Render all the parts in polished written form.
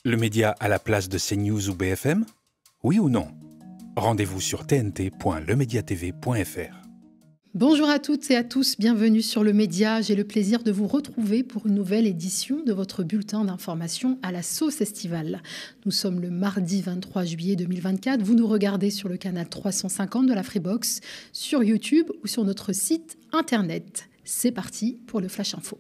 Le média à la place de CNews ou BFM? Oui ou non? Rendez-vous sur tnt.lemediatv.fr. Bonjour à toutes et à tous, bienvenue sur Le Média. J'ai le plaisir de vous retrouver pour une nouvelle édition de votre bulletin d'information à la sauce estivale. Nous sommes le mardi 23 juillet 2024. Vous nous regardez sur le canal 350 de la Freebox, sur YouTube ou sur notre site internet. C'est parti pour le Flash Info.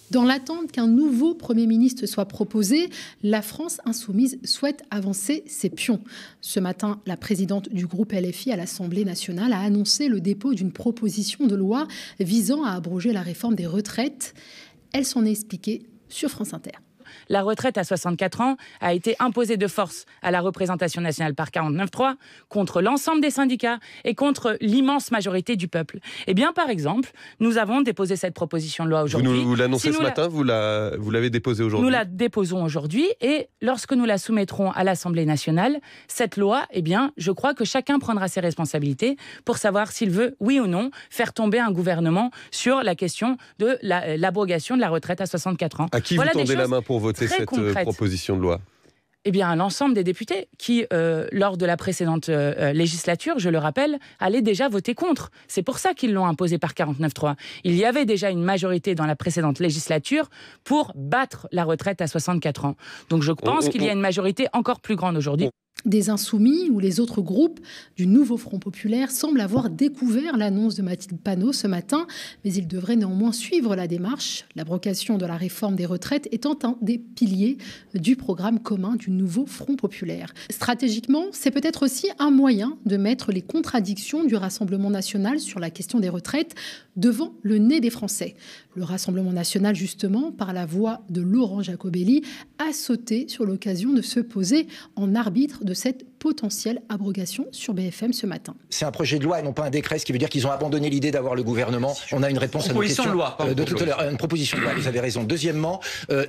Dans l'attente qu'un nouveau Premier ministre soit proposé, la France insoumise souhaite avancer ses pions. Ce matin, la présidente du groupe LFI à l'Assemblée nationale a annoncé le dépôt d'une proposition de loi visant à abroger la réforme des retraites. Elle s'en est expliquée sur France Inter. La retraite à 64 ans a été imposée de force à la représentation nationale par 49.3 contre l'ensemble des syndicats et contre l'immense majorité du peuple. Eh bien, par exemple, nous avons déposé cette proposition de loi aujourd'hui. Vous l'annoncez ce matin, vous l'avez déposée aujourd'hui. Nous la déposons aujourd'hui et lorsque nous la soumettrons à l'Assemblée nationale, cette loi, eh bien, je crois que chacun prendra ses responsabilités pour savoir s'il veut, oui ou non, faire tomber un gouvernement sur la question de l'abrogation de la retraite à 64 ans. À qui vous tendez la main pour voter cette proposition de loi? Eh bien, l'ensemble des députés qui, lors de la précédente législature, je le rappelle, allaient déjà voter contre. C'est pour ça qu'ils l'ont imposé par 49.3. Il y avait déjà une majorité dans la précédente législature pour battre la retraite à 64 ans. Donc je pense qu'il y a une majorité encore plus grande aujourd'hui. Des Insoumis ou les autres groupes du nouveau Front populaire semblent avoir découvert l'annonce de Mathilde Panot ce matin, mais ils devraient néanmoins suivre la démarche, l'abrogation de la réforme des retraites étant un des piliers du programme commun du nouveau Front populaire. Stratégiquement, c'est peut-être aussi un moyen de mettre les contradictions du Rassemblement national sur la question des retraites devant le nez des Français. Le Rassemblement national, justement, par la voix de Laurent Jacobelli, a sauté sur l'occasion de se poser en arbitre de cette potentielle abrogation sur BFM ce matin. C'est un projet de loi et non pas un décret, ce qui veut dire qu'ils ont abandonné l'idée d'avoir le gouvernement. On a une réponse à nos questions de tout à l'heure. Une proposition de loi, vous avez raison. Deuxièmement,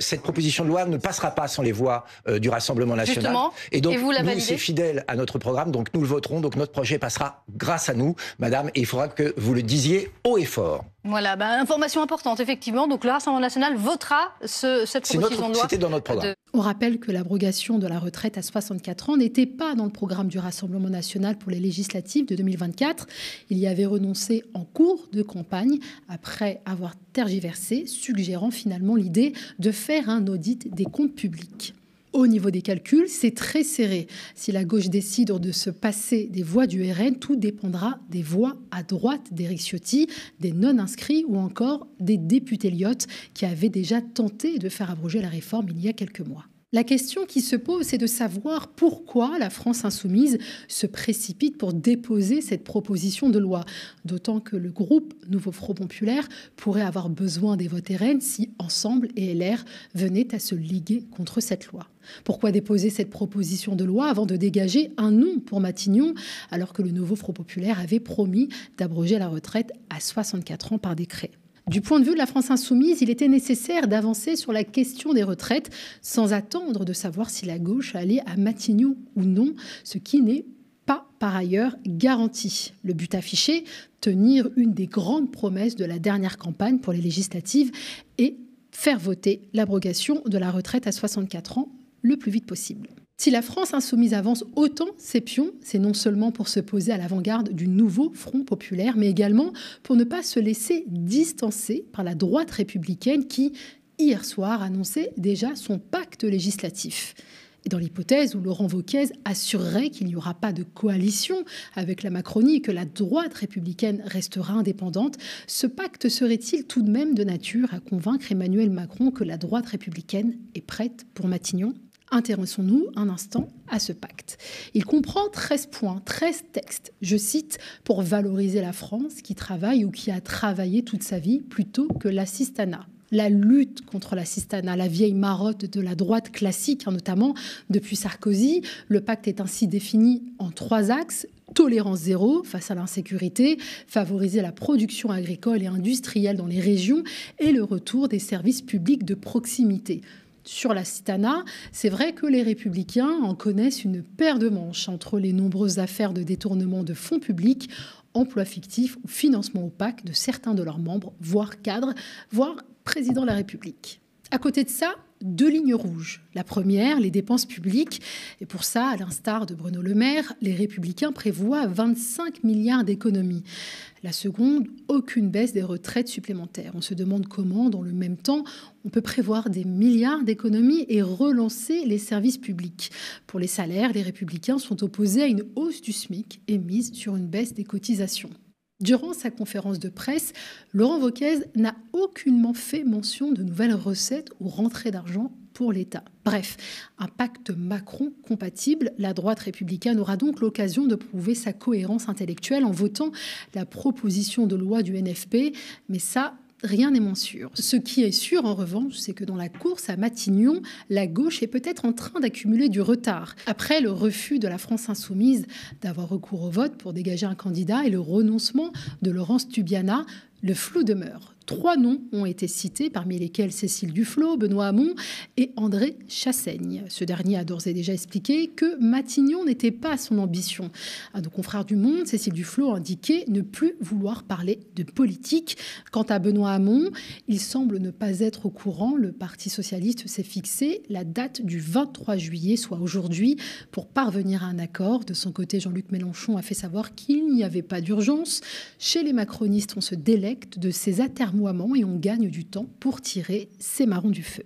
cette proposition de loi ne passera pas sans les voix du Rassemblement national. Justement, et donc, nous, c'est fidèle à notre programme, donc nous le voterons. Donc notre projet passera grâce à nous, madame, et il faudra que vous le disiez haut et fort. Voilà, information importante, effectivement. Donc le Rassemblement national votera cette proposition de loi. C'était dans notre programme. On rappelle que l'abrogation de la retraite à 64 ans n'était pas dans le programme du Rassemblement national pour les législatives de 2024. Il y avait renoncé en cours de campagne après avoir tergiversé, suggérant finalement l'idée de faire un audit des comptes publics. Au niveau des calculs, c'est très serré. Si la gauche décide de se passer des voix du RN, tout dépendra des voix à droite d'Éric Ciotti, des non-inscrits ou encore des députés Lyotte qui avaient déjà tenté de faire abroger la réforme il y a quelques mois. La question qui se pose, c'est de savoir pourquoi la France insoumise se précipite pour déposer cette proposition de loi. D'autant que le groupe Nouveau Front populaire pourrait avoir besoin des votes RN si Ensemble et LR venaient à se liguer contre cette loi. Pourquoi déposer cette proposition de loi avant de dégager un nom pour Matignon, alors que le Nouveau Front populaire avait promis d'abroger la retraite à 64 ans par décret ? Du point de vue de la France insoumise, il était nécessaire d'avancer sur la question des retraites sans attendre de savoir si la gauche allait à Matignon ou non, ce qui n'est pas par ailleurs garanti. Le but affiché, tenir une des grandes promesses de la dernière campagne pour les législatives et faire voter l'abrogation de la retraite à 64 ans le plus vite possible. Si la France insoumise avance autant ses pions, c'est non seulement pour se poser à l'avant-garde du nouveau Front populaire, mais également pour ne pas se laisser distancer par la droite républicaine qui, hier soir, annonçait déjà son pacte législatif. Et dans l'hypothèse où Laurent Wauquiez assurerait qu'il n'y aura pas de coalition avec la Macronie et que la droite républicaine restera indépendante, ce pacte serait-il tout de même de nature à convaincre Emmanuel Macron que la droite républicaine est prête pour Matignon ? Intéressons-nous un instant à ce pacte. Il comprend 13 points, 13 textes, je cite, pour valoriser la France qui travaille ou qui a travaillé toute sa vie plutôt que l'assistanat. La lutte contre l'assistanat, la vieille marotte de la droite classique, notamment depuis Sarkozy. Le pacte est ainsi défini en 3 axes. Tolérance zéro face à l'insécurité, favoriser la production agricole et industrielle dans les régions et le retour des services publics de proximité. Sur l'assistanat, c'est vrai que les Républicains en connaissent une paire de manches entre les nombreuses affaires de détournement de fonds publics, emploi fictif ou financement opaque de certains de leurs membres, voire cadres, voire président de la République. À côté de ça, 2 lignes rouges. La première, les dépenses publiques. Et pour ça, à l'instar de Bruno Le Maire, les Républicains prévoient 25 milliards d'économies. La seconde, aucune baisse des retraites supplémentaires. On se demande comment, dans le même temps, on peut prévoir des milliards d'économies et relancer les services publics. Pour les salaires, les Républicains sont opposés à une hausse du SMIC et misent sur une baisse des cotisations. Durant sa conférence de presse, Laurent Wauquiez n'a aucunement fait mention de nouvelles recettes ou rentrées d'argent pour l'État. Bref, un pacte Macron compatible. La droite républicaine aura donc l'occasion de prouver sa cohérence intellectuelle en votant la proposition de loi du NFP. Mais ça, rien n'est moins sûr. Ce qui est sûr, en revanche, c'est que dans la course à Matignon, la gauche est peut-être en train d'accumuler du retard. Après le refus de la France insoumise d'avoir recours au vote pour dégager un candidat et le renoncement de Laurence Tubiana, le flou demeure. 3 noms ont été cités, parmi lesquels Cécile Duflot, Benoît Hamon et André Chassaigne. Ce dernier a d'ores et déjà expliqué que Matignon n'était pas son ambition. À nos confrères du Monde, Cécile Duflot a indiqué ne plus vouloir parler de politique. Quant à Benoît Hamon, il semble ne pas être au courant. Le Parti socialiste s'est fixé la date du 23 juillet, soit aujourd'hui, pour parvenir à un accord. De son côté, Jean-Luc Mélenchon a fait savoir qu'il n'y avait pas d'urgence. Chez les macronistes, on se délecte de ces atermoiements et on gagne du temps pour tirer ces marrons du feu.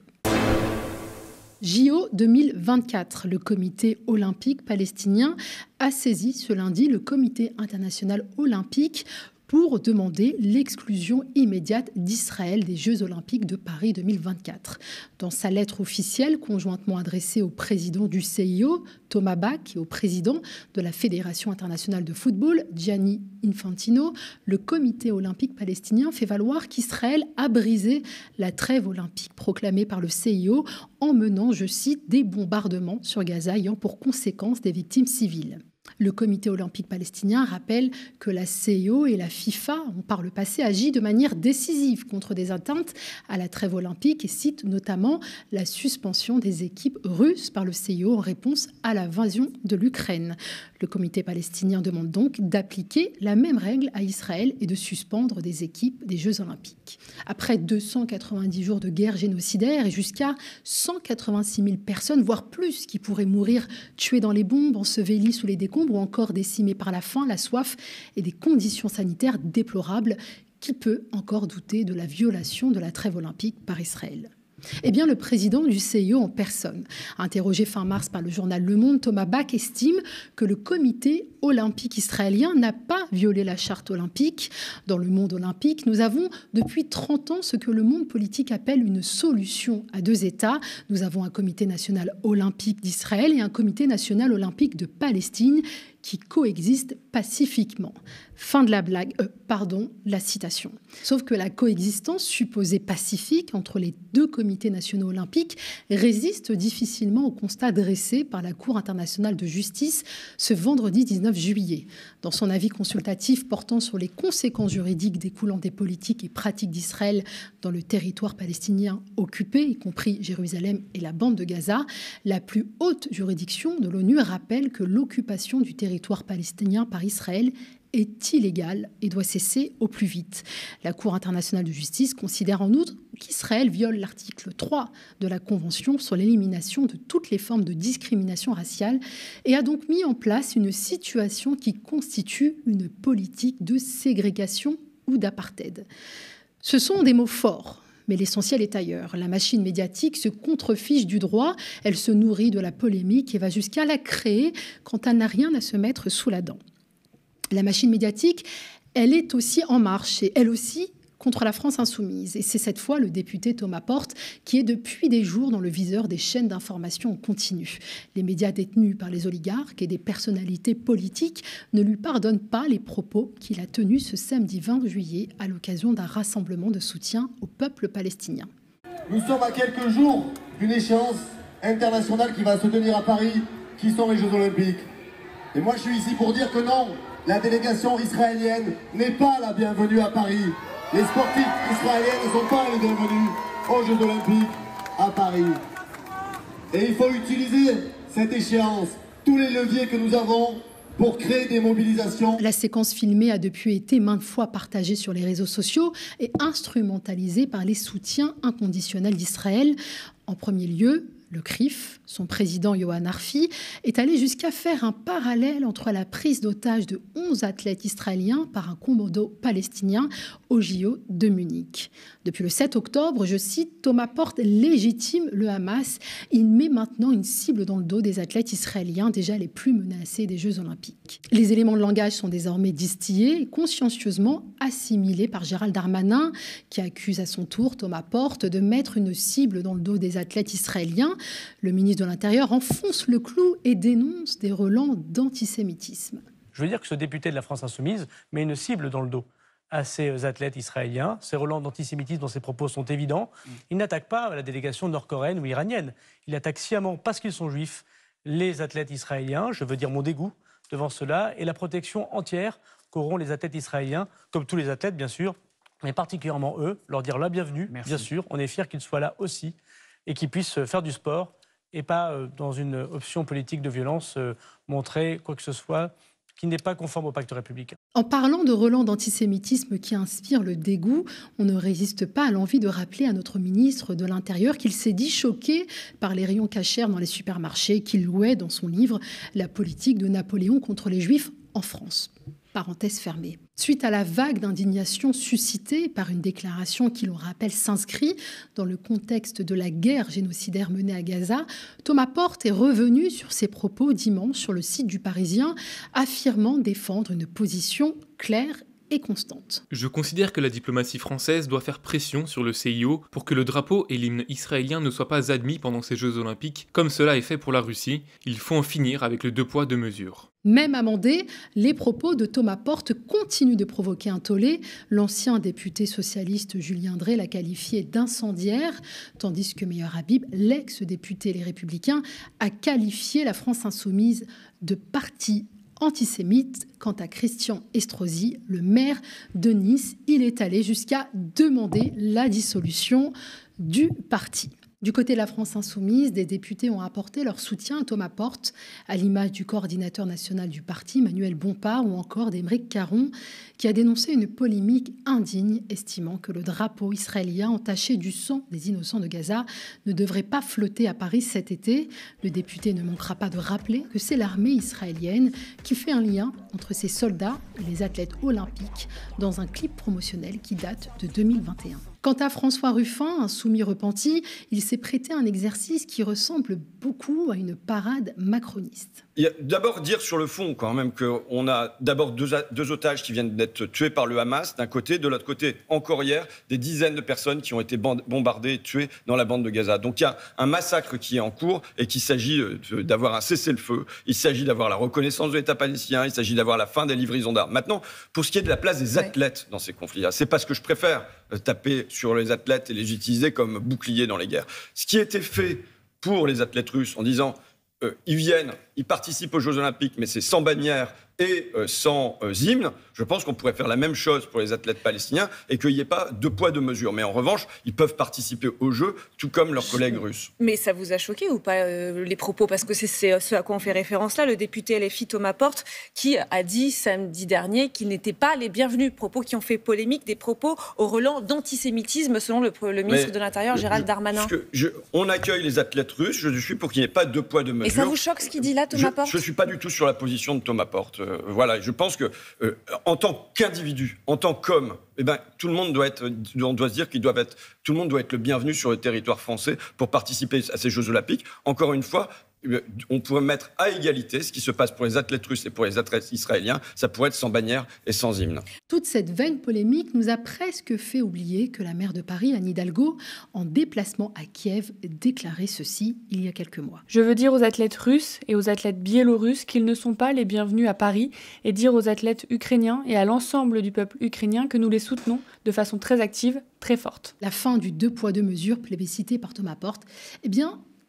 JO 2024, le comité olympique palestinien a saisi ce lundi le comité international olympique pour demander l'exclusion immédiate d'Israël des Jeux olympiques de Paris 2024. Dans sa lettre officielle conjointement adressée au président du CIO, Thomas Bach, et au président de la Fédération internationale de football, Gianni Infantino, le comité olympique palestinien fait valoir qu'Israël a brisé la trêve olympique proclamée par le CIO en menant, je cite, des bombardements sur Gaza ayant pour conséquence des victimes civiles. Le comité olympique palestinien rappelle que la CIO et la FIFA ont par le passé agi de manière décisive contre des atteintes à la trêve olympique et cite notamment la suspension des équipes russes par le CIO en réponse à l'invasion de l'Ukraine. Le comité palestinien demande donc d'appliquer la même règle à Israël et de suspendre des équipes des Jeux olympiques. Après 290 jours de guerre génocidaire et jusqu'à 186 000 personnes, voire plus, qui pourraient mourir tuées dans les bombes, ensevelies sous les décombres ou encore décimées par la faim, la soif et des conditions sanitaires déplorables, qui peut encore douter de la violation de la trêve olympique par Israël ? Eh bien, le président du CIO en personne, interrogé fin mars par le journal Le Monde, Thomas Bach estime que le comité olympique israélien n'a pas violé la charte olympique. Dans le monde olympique, nous avons depuis 30 ans ce que le monde politique appelle une solution à 2 États. Nous avons un comité national olympique d'Israël et un comité national olympique de Palestine qui coexistent pacifiquement. Fin de la blague, la citation. Sauf que la coexistence supposée pacifique entre les 2 comités nationaux olympiques résiste difficilement au constat dressé par la Cour internationale de justice ce vendredi 19 juillet. Dans son avis consultatif portant sur les conséquences juridiques découlant des politiques et pratiques d'Israël dans le territoire palestinien occupé, y compris Jérusalem et la bande de Gaza, la plus haute juridiction de l'ONU rappelle que l'occupation du territoire palestinien par Israël est illégale et doit cesser au plus vite. La Cour internationale de justice considère en outre qu'Israël viole l'article 3 de la Convention sur l'élimination de toutes les formes de discrimination raciale et a donc mis en place une situation qui constitue une politique de ségrégation ou d'apartheid. Ce sont des mots forts. Mais l'essentiel est ailleurs. La machine médiatique se contrefiche du droit, elle se nourrit de la polémique et va jusqu'à la créer quand elle n'a rien à se mettre sous la dent. La machine médiatique, elle est aussi en marche et elle aussi contre la France insoumise. Et c'est cette fois le député Thomas Porte qui est depuis des jours dans le viseur des chaînes d'information en continu. Les médias détenus par les oligarques et des personnalités politiques ne lui pardonnent pas les propos qu'il a tenus ce samedi 20 juillet à l'occasion d'un rassemblement de soutien au peuple palestinien. Nous sommes à quelques jours d'une échéance internationale qui va se tenir à Paris, qui sont les Jeux Olympiques. Et moi je suis ici pour dire que non, la délégation israélienne n'est pas la bienvenue à Paris. Les sportifs israéliens ne sont pas les bienvenus aux Jeux Olympiques à Paris. Et il faut utiliser cette échéance, tous les leviers que nous avons pour créer des mobilisations. La séquence filmée a depuis été maintes fois partagée sur les réseaux sociaux et instrumentalisée par les soutiens inconditionnels d'Israël. En premier lieu, le CRIF, son président Yohann Arfi, est allé jusqu'à faire un parallèle entre la prise d'otage de 11 athlètes israéliens par un commando palestinien au JO de Munich. Depuis le 7 octobre, je cite, Thomas Porte légitime le Hamas. Il met maintenant une cible dans le dos des athlètes israéliens déjà les plus menacés des Jeux Olympiques. Les éléments de langage sont désormais distillés et consciencieusement assimilés par Gérald Darmanin, qui accuse à son tour Thomas Porte de mettre une cible dans le dos des athlètes israéliens. Le ministre de l'Intérieur enfonce le clou et dénonce des relents d'antisémitisme. Je veux dire que ce député de la France Insoumise met une cible dans le dos à ces athlètes israéliens. Ces relents d'antisémitisme dans ses propos sont évidents. Il n'attaque pas la délégation nord-coréenne ou iranienne. Il attaque sciemment, parce qu'ils sont juifs, les athlètes israéliens. Je veux dire mon dégoût devant cela et la protection entière qu'auront les athlètes israéliens, comme tous les athlètes bien sûr, mais particulièrement eux, leur dire la bienvenue. Merci. Bien sûr, on est fiers qu'ils soient là aussi et qu'ils puissent faire du sport et pas dans une option politique de violence montrer quoi que ce soit qui n'est pas conforme au pacte républicain. En parlant de relents d'antisémitisme qui inspirent le dégoût, on ne résiste pas à l'envie de rappeler à notre ministre de l'Intérieur qu'il s'est dit choqué par les rayons cachers dans les supermarchés, qu'il louait dans son livre la politique de Napoléon contre les Juifs en France. Parenthèse fermée. Suite à la vague d'indignation suscitée par une déclaration qui, l'on rappelle, s'inscrit dans le contexte de la guerre génocidaire menée à Gaza, Thomas Porte est revenu sur ses propos dimanche sur le site du Parisien, affirmant défendre une position claire et constante. Je considère que la diplomatie française doit faire pression sur le CIO pour que le drapeau et l'hymne israélien ne soient pas admis pendant ces Jeux Olympiques, comme cela est fait pour la Russie. Il faut en finir avec le 2 poids 2 mesures. Même amendé, les propos de Thomas Porte continuent de provoquer un tollé. L'ancien député socialiste Julien Drey l'a qualifié d'incendiaire, tandis que Meir Habib, l'ex-député Les Républicains, a qualifié la France Insoumise de parti antisémite. Quant à Christian Estrosi, le maire de Nice, il est allé jusqu'à demander la dissolution du parti. Du côté de la France Insoumise, des députés ont apporté leur soutien à Thomas Porte, à l'image du coordinateur national du parti, Manuel Bompard, ou encore d'Aymeric Caron, qui a dénoncé une polémique indigne, estimant que le drapeau israélien entaché du sang des innocents de Gaza ne devrait pas flotter à Paris cet été. Le député ne manquera pas de rappeler que c'est l'armée israélienne qui fait un lien entre ses soldats et les athlètes olympiques dans un clip promotionnel qui date de 2021. Quant à François Ruffin, un soumis repenti, il s'est prêté à un exercice qui ressemble beaucoup à une parade macroniste. Il y a d'abord dire sur le fond quand même qu'on a d'abord deux otages qui viennent d'être tués par le Hamas d'un côté, de l'autre côté, encore hier, des dizaines de personnes qui ont été bombardées, tuées dans la bande de Gaza. Donc il y a un massacre qui est en cours et qu'il s'agit d'avoir un cessez-le-feu, il s'agit d'avoir la reconnaissance de l'État palestinien, il s'agit d'avoir la fin des livraisons d'armes. Maintenant, pour ce qui est de la place des athlètes dans ces conflits-là, c'est parce que je préfère taper sur les athlètes et les utiliser comme boucliers dans les guerres. Ce qui a été fait pour les athlètes russes en disant ils viennent, ils participent aux Jeux Olympiques, mais c'est sans bannière et sans hymne, je pense qu'on pourrait faire la même chose pour les athlètes palestiniens et qu'il n'y ait pas deux poids, deux mesures. Mais en revanche, ils peuvent participer aux Jeux, tout comme leurs collègues russes. Mais ça vous a choqué ou pas les propos? Parce que c'est ce à quoi on fait référence là, le député LFI Thomas Porte, qui a dit samedi dernier qu'ils n'étaient pas les bienvenus. Propos qui ont fait polémique, des propos au relent d'antisémitisme, selon le ministre de l'Intérieur, Gérald Darmanin. On accueille les athlètes russes, je suis pour qu'il n'y ait pas deux poids, deux mesures. Et ça vous choque ce qu'il dit là, Thomas Porte? Je ne suis pas du tout sur la position de Thomas Porte. Voilà, je pense que en tant qu'individu, en tant qu'homme, tout le monde doit se dire tout le monde doit être le bienvenu sur le territoire français pour participer à ces Jeux Olympiques. Encore une fois, on pourrait mettre à égalité ce qui se passe pour les athlètes russes et pour les athlètes israéliens. Ça pourrait être sans bannière et sans hymne. Toute cette veine polémique nous a presque fait oublier que la maire de Paris, Anne Hidalgo, en déplacement à Kiev, déclarait ceci il y a quelques mois. Je veux dire aux athlètes russes et aux athlètes biélorusses qu'ils ne sont pas les bienvenus à Paris et dire aux athlètes ukrainiens et à l'ensemble du peuple ukrainien que nous les soutenons de façon très active, très forte. La fin du deux poids deux mesures plébiscité par Thomas Porte,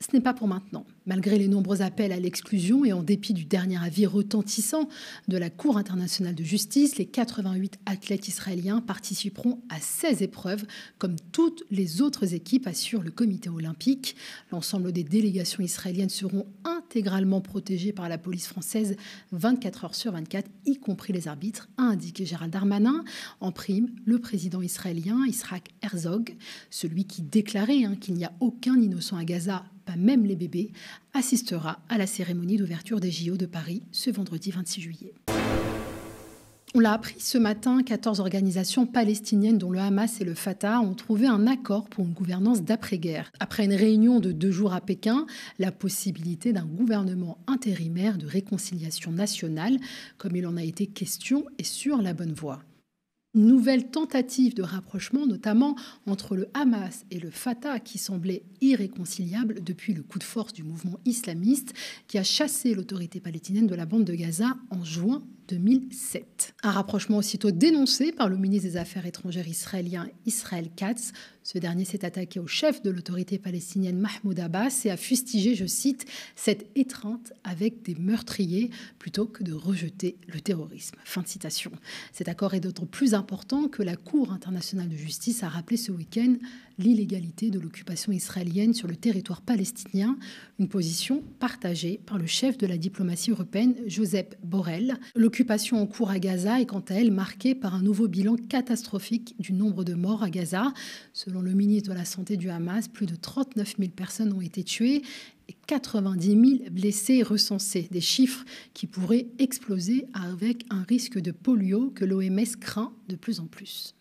ce n'est pas pour maintenant. Malgré les nombreux appels à l'exclusion et en dépit du dernier avis retentissant de la Cour internationale de justice, les 88 athlètes israéliens participeront à 16 épreuves, comme toutes les autres équipes, assure le comité olympique. L'ensemble des délégations israéliennes seront intégralement protégées par la police française 24 heures sur 24, y compris les arbitres, a indiqué Gérald Darmanin. En prime, le président israélien Yitzhak Herzog, celui qui déclarait qu'il n'y a aucun innocent à Gaza, pas même les bébés, assistera à la cérémonie d'ouverture des JO de Paris ce vendredi 26 juillet. On l'a appris ce matin, 14 organisations palestiniennes dont le Hamas et le Fatah ont trouvé un accord pour une gouvernance d'après-guerre. Après une réunion de 2 jours à Pékin, la possibilité d'un gouvernement intérimaire de réconciliation nationale, comme il en a été question, est sur la bonne voie. Une nouvelle tentative de rapprochement, notamment entre le Hamas et le Fatah, qui semblait irréconciliable depuis le coup de force du mouvement islamiste qui a chassé l'autorité palestinienne de la bande de Gaza en juin 2007. Un rapprochement aussitôt dénoncé par le ministre des Affaires étrangères israélien Israël Katz. Ce dernier s'est attaqué au chef de l'autorité palestinienne Mahmoud Abbas et a fustigé, je cite, « cette étreinte avec des meurtriers plutôt que de rejeter le terrorisme ». Fin de citation. Cet accord est d'autant plus important que la Cour internationale de justice a rappelé ce week-end l'illégalité de l'occupation israélienne sur le territoire palestinien, une position partagée par le chef de la diplomatie européenne, Josep Borrell. L'occupation en cours à Gaza est quant à elle marquée par un nouveau bilan catastrophique du nombre de morts à Gaza. Selon le ministre de la Santé du Hamas, plus de 39 000 personnes ont été tuées et 90 000 blessés recensés. Des chiffres qui pourraient exploser avec un risque de polio que l'OMS craint de plus en plus.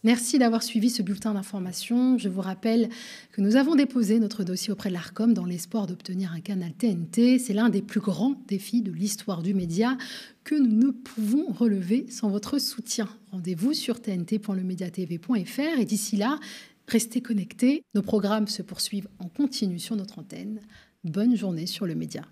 Merci d'avoir suivi ce bulletin d'information. Je vous rappelle que nous avons déposé notre dossier auprès de l'Arcom dans l'espoir d'obtenir un canal TNT. C'est l'un des plus grands défis de l'histoire du média que nous ne pouvons relever sans votre soutien. Rendez-vous sur tnt.lemediatv.fr et d'ici là, restez connectés. Nos programmes se poursuivent en continu sur notre antenne. Bonne journée sur le média.